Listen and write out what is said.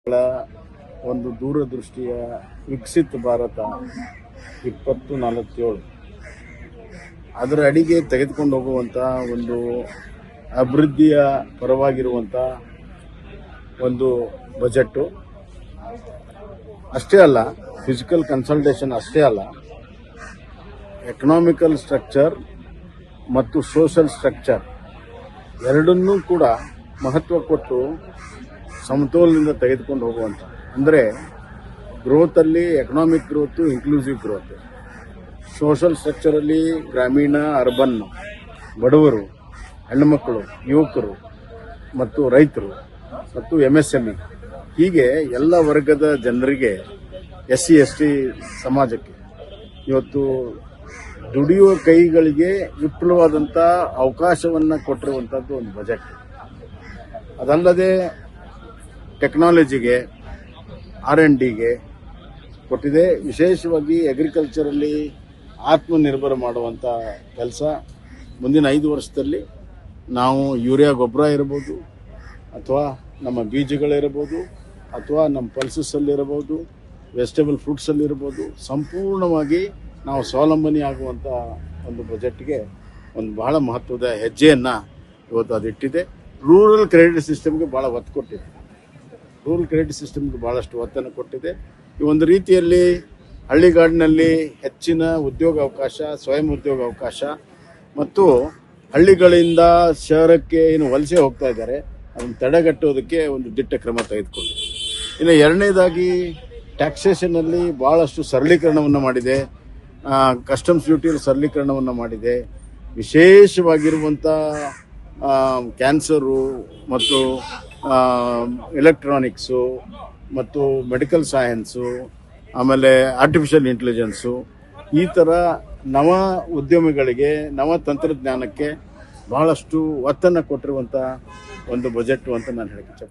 ಒಂದು ದೂರದೃಷ್ಟಿಯ ವಿಕಸಿತ ಭಾರತ 2047 ಅದರ ಅಡಿಗೆ ತೆಗೆದುಕೊಂಡು ಹೋಗುವಂಥ ಒಂದು ಅಭಿವೃದ್ಧಿಯ ಪರವಾಗಿರುವಂಥ ಒಂದು ಬಜೆಟ್ಟು ಅಷ್ಟೇ ಅಲ್ಲ, ಫಿಸಿಕಲ್ ಕನ್ಸಲ್ಟೇಷನ್ ಅಷ್ಟೇ ಅಲ್ಲ, ಎಕನಾಮಿಕಲ್ ಸ್ಟ್ರಕ್ಚರ್ ಮತ್ತು ಸೋಷಲ್ ಸ್ಟ್ರಕ್ಚರ್ ಎರಡನ್ನೂ ಕೂಡ ಮಹತ್ವ ಕೊಟ್ಟು ಸಮತೋಲನದಿಂದ ತೆಗೆದುಕೊಂಡು ಹೋಗುವಂಥ, ಅಂದರೆ ಗ್ರೋತಲ್ಲಿ economic growth, inclusive growth, social ಸ್ಟ್ರಕ್ಚರಲ್ಲಿ ಗ್ರಾಮೀಣ, ಅರ್ಬನ್, ಬಡವರು, ಹೆಣ್ಣುಮಕ್ಕಳು, ಯುವಕರು ಮತ್ತು ರೈತರು ಮತ್ತು MSME ಹೀಗೆ ಎಲ್ಲ ವರ್ಗದ ಜನರಿಗೆ, SC ST ಸಮಾಜಕ್ಕೆ ಇವತ್ತು ದುಡಿಯುವ ಕೈಗಳಿಗೆ ವಿಪುಲವಾದಂಥ ಅವಕಾಶವನ್ನು ಕೊಟ್ಟಿರುವಂಥದ್ದು ಒಂದು ಬಜೆಟ್. ಅದಲ್ಲದೆ ಟೆಕ್ನಾಲಜಿಗೆ, R&Dಗೆ ಕೊಟ್ಟಿದೆ. ವಿಶೇಷವಾಗಿ ಅಗ್ರಿಕಲ್ಚರಲ್ಲಿ ಆತ್ಮನಿರ್ಭರ ಮಾಡುವಂಥ ಕೆಲಸ ಮುಂದಿನ 5 ವರ್ಷದಲ್ಲಿ ನಾವು ಯೂರಿಯಾ ಗೊಬ್ಬರ ಇರ್ಬೋದು, ಅಥವಾ ನಮ್ಮ ಬೀಜಗಳಿರ್ಬೋದು, ಅಥವಾ ನಮ್ಮ ಪಲ್ಸಸ್ಸಲ್ಲಿರ್ಬೋದು, ವೆಜಿಟೇಬಲ್ ಫ್ರೂಟ್ಸಲ್ಲಿರ್ಬೋದು, ಸಂಪೂರ್ಣವಾಗಿ ನಾವು ಸ್ವಾವಲಂಬನೆ ಆಗುವಂಥ ಒಂದು ಬಜೆಟ್ಗೆ ಒಂದು ಬಹಳ ಮಹತ್ವದ ಹೆಜ್ಜೆಯನ್ನು ಇವತ್ತು ಅದಿಟ್ಟಿದೆ. ರೂರಲ್ ಕ್ರೆಡಿಟ್ ಸಿಸ್ಟಮ್ಗೆ ಭಾಳ ಒತ್ತು ಕೊಟ್ಟಿದೆ. ರೂರಲ್ ಕ್ರೆಡಿಟ್ ಸಿಸ್ಟಮ್ಗೆ ಭಾಳಷ್ಟು ಒತ್ತನ್ನು ಕೊಟ್ಟಿದೆ. ಈ ಒಂದು ರೀತಿಯಲ್ಲಿ ಹಳ್ಳಿಗಾಡಿನಲ್ಲಿ ಹೆಚ್ಚಿನ ಉದ್ಯೋಗ ಅವಕಾಶ, ಸ್ವಯಂ ಉದ್ಯೋಗ ಅವಕಾಶ ಮತ್ತು ಹಳ್ಳಿಗಳಿಂದ ಶಹರಕ್ಕೆ ಏನು ವಲಸೆ ಹೋಗ್ತಾ ಇದ್ದಾರೆ ಅದನ್ನು ತಡೆಗಟ್ಟೋದಕ್ಕೆ ಒಂದು ದಿಟ್ಟ ಕ್ರಮ ತೆಗೆದುಕೊಂಡಿದೆ. ಇನ್ನು ಎರಡನೇದಾಗಿ ಟ್ಯಾಕ್ಸೇಷನಲ್ಲಿ ಭಾಳಷ್ಟು ಸರಳೀಕರಣವನ್ನು ಮಾಡಿದೆ. ಕಸ್ಟಮ್ಸ್ ಡ್ಯೂಟಿಯಲ್ಲಿ ಸರಳೀಕರಣವನ್ನು ಮಾಡಿದೆ. ವಿಶೇಷವಾಗಿರುವಂಥ ಕ್ಯಾನ್ಸರು ಮತ್ತು ಎಲೆಕ್ಟ್ರಾನಿಕ್ಸು ಮತ್ತು ಮೆಡಿಕಲ್ ಸೈನ್ಸು, ಆಮೇಲೆ ಆರ್ಟಿಫಿಷಿಯಲ್ ಇಂಟೆಲಿಜೆನ್ಸು, ಈ ಥರ ನವ ಉದ್ಯಮಿಗಳಿಗೆ, ನವ ತಂತ್ರಜ್ಞಾನಕ್ಕೆ ಬಹಳಷ್ಟು ಒತ್ತನ್ನು ಕೊಟ್ಟಿರುವಂಥ ಒಂದು ಬಜೆಟ್ಟು ಅಂತ ನಾನು ಹೇಳಕ್ಕೆ ಇಚ್ಛೆ.